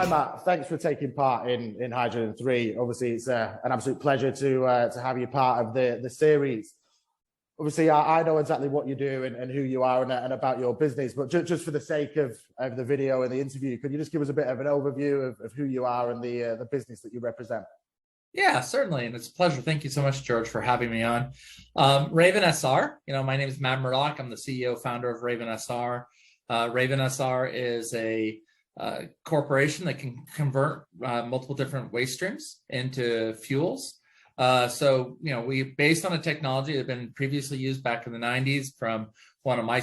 Hi, Matt. Thanks for taking part in Hydrogen 3. Obviously, it's an absolute pleasure to have you part of the series. Obviously, I know exactly what you do and who you are and about your business, but just for the sake of the video and the interview, could you just give us a bit of an overview of who you are and the business that you represent? Yeah, certainly. And it's a pleasure. Thank you so much, George, for having me on. Raven SR, my name is Matt Murdock. I'm the CEO, founder of Raven SR. Raven SR is a corporation that can convert multiple different waste streams into fuels. We based on a technology that had been previously used back in the 90s from one of my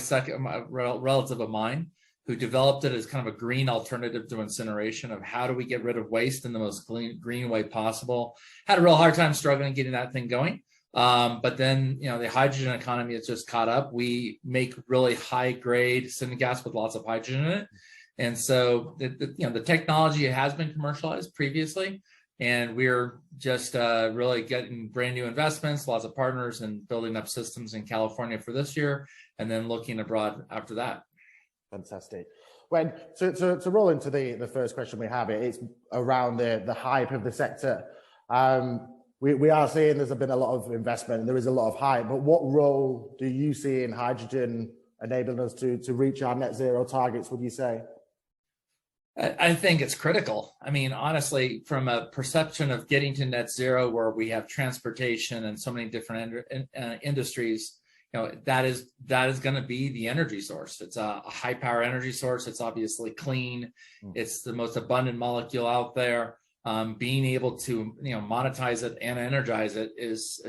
relative of mine, who developed it as kind of a green alternative to incineration of how do we get rid of waste in the most green way possible. Had a real hard time struggling getting that thing going. But then, the hydrogen economy has just caught up. We make really high grade syngas with lots of hydrogen in it. And so the technology has been commercialized previously, and we're just really getting brand new investments, lots of partners, and building up systems in California for this year, and then looking abroad after that. Fantastic. When to roll into the first question we have, it's around the hype of the sector. We are seeing there's been a lot of investment and there is a lot of hype, but what role do you see in hydrogen enabling us to reach our net zero targets, would you say? I think it's critical. I mean, honestly, from a perception of getting to net zero, where we have transportation and so many different industries, that is going to be the energy source. It's a high power energy source. It's obviously clean. It's the most abundant molecule out there. Being able to monetize it and energize it is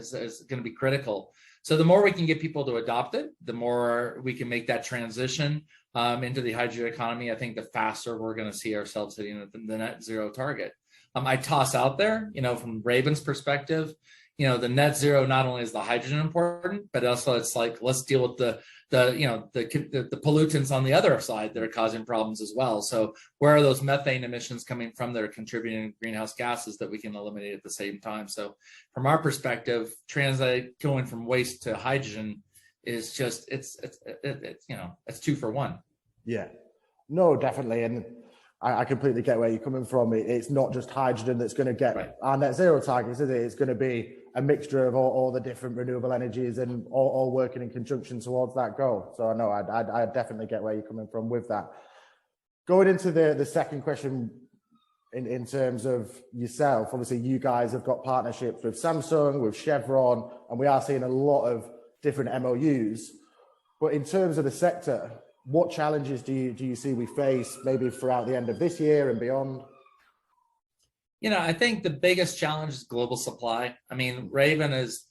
going to be critical. So the more we can get people to adopt it, the more we can make that transition into the hydrogen economy. I think the faster we're going to see ourselves hitting the net zero target. I toss out there, from Raven's perspective, the net zero, not only is the hydrogen important, but also it's like, let's deal with the pollutants on the other side that are causing problems as well. So where are those methane emissions coming from that are contributing to greenhouse gases that we can eliminate at the same time? So from our perspective, going from waste to hydrogen is just, it's 2 for 1. Yeah, no, definitely. And I completely get where you're coming from. It's not just hydrogen that's going to get our net zero targets, is it? It's going to be a mixture of all the different renewable energies and all working in conjunction towards that goal. So I know I definitely get where you're coming from with that. Going into the second question in terms of yourself, obviously you guys have got partnerships with Samsung, with Chevron, and we are seeing a lot of different MOUs. But in terms of the sector, what challenges do you see we face maybe throughout the end of this year and beyond? I think the biggest challenge is global supply. I mean, Raven is,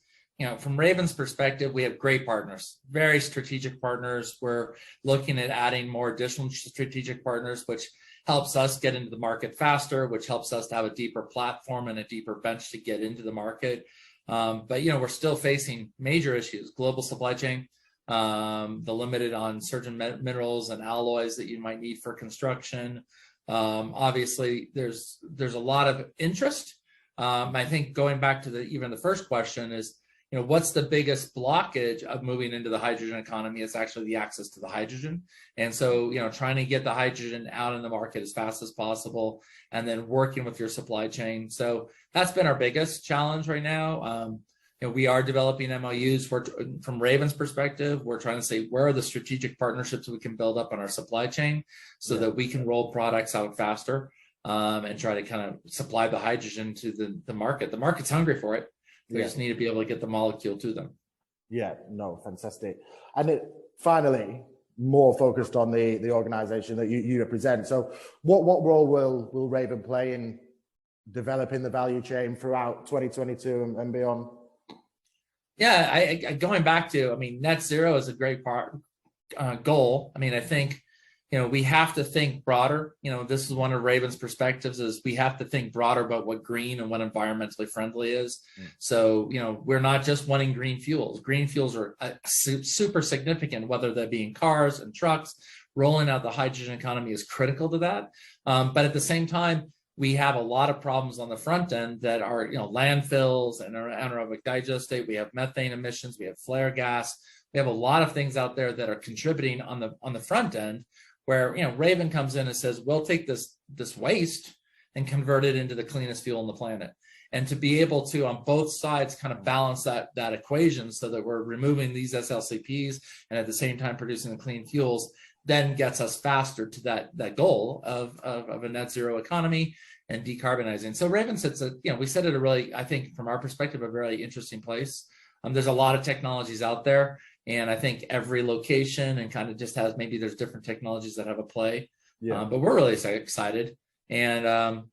from Raven's perspective, we have great partners, very strategic partners. We're looking at adding more additional strategic partners, which helps us get into the market faster, which helps us to have a deeper platform and a deeper bench to get into the market. But we're still facing major issues, global supply chain, the limited on certain minerals and alloys that you might need for construction. Obviously, there's a lot of interest. I think going back to even the first question is, what's the biggest blockage of moving into the hydrogen economy? It's actually the access to the hydrogen. And so, trying to get the hydrogen out in the market as fast as possible, and then working with your supply chain. So that's been our biggest challenge right now. We are developing MOUs from Raven's perspective. We're trying to say, where are the strategic partnerships we can build up on our supply chain so that we can roll products out faster and try to kind of supply the hydrogen to the market. The market's hungry for it. We just need to be able to get the molecule to them. Yeah, no, fantastic. And finally, more focused on the organization that you represent. So what role will Raven play in developing the value chain throughout 2022 and beyond? Yeah, going back to, net zero is a great goal. I think, we have to think broader. This is one of Raven's perspectives, is we have to think broader about what green and what environmentally friendly is. So, we're not just wanting green fuels. Green fuels are super significant, whether that be in cars and trucks. Rolling out the hydrogen economy is critical to that. But at the same time, we have a lot of problems on the front end that are, landfills and anaerobic digestate. We have methane emissions. We have flare gas. We have a lot of things out there that are contributing on the front end, where Raven comes in and says, we'll take this this waste and convert it into the cleanest fuel on the planet. And to be able to, on both sides, kind of balance that equation so that we're removing these SLCPs and at the same time producing the clean fuels, then gets us faster to that goal of a net zero economy and decarbonizing. So Raven sits at, we sit at a really, I think from our perspective, a very interesting place. There's a lot of technologies out there, and I think every location and kind of just has, maybe there's different technologies that have a play. Yeah. But we're really excited. And,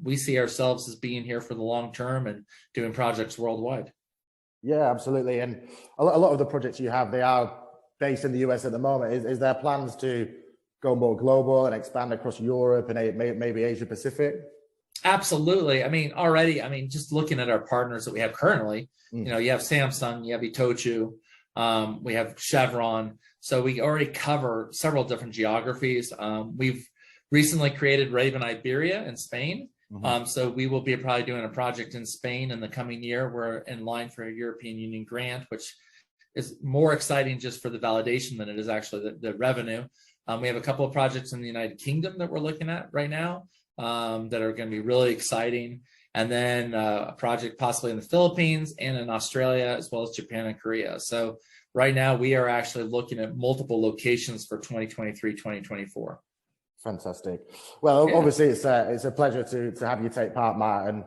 we see ourselves as being here for the long term and doing projects worldwide. Yeah, absolutely. And a lot of the projects you have, they are based in the US at the moment. Is there plans to go more global and expand across Europe and maybe Asia Pacific? Absolutely. Just looking at our partners that we have currently, you have Samsung, you have Itochu, we have Chevron. So we already cover several different geographies. We've recently created Raven Iberia in Spain. So we will be probably doing a project in Spain in the coming year. We're in line for a European Union grant, which is more exciting just for the validation than it is actually the revenue. We have a couple of projects in the United Kingdom that we're looking at right now that are going to be really exciting. And then a project possibly in the Philippines and in Australia, as well as Japan and Korea. So right now we are actually looking at multiple locations for 2023, 2024. Fantastic. Well, obviously it's a pleasure to have you take part, Matt, and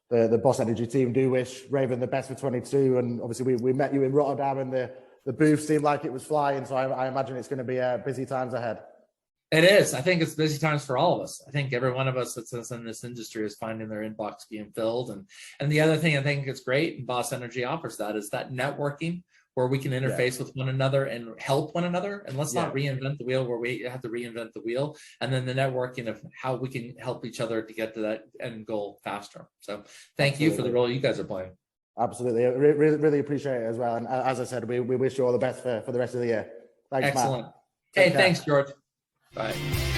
the Boss Energy team do wish Raven the best for 22. And obviously we met you in Rotterdam and the booth seemed like it was flying. So I imagine it's going to be busy times ahead. It is. I think it's busy times for all of us. I think every one of us that's in this industry is finding their inbox being filled. And the other thing I think is great, and Boss Energy offers that, is that networking where we can interface with one another and help one another. And let's not reinvent the wheel where we have to reinvent the wheel. And then the networking of how we can help each other to get to that end goal faster. So thank you for the role you guys are playing. Absolutely. Really appreciate it as well. And as I said, we wish you all the best for the rest of the year. Thanks, excellent. Matt. Hey, thanks, George. Bye.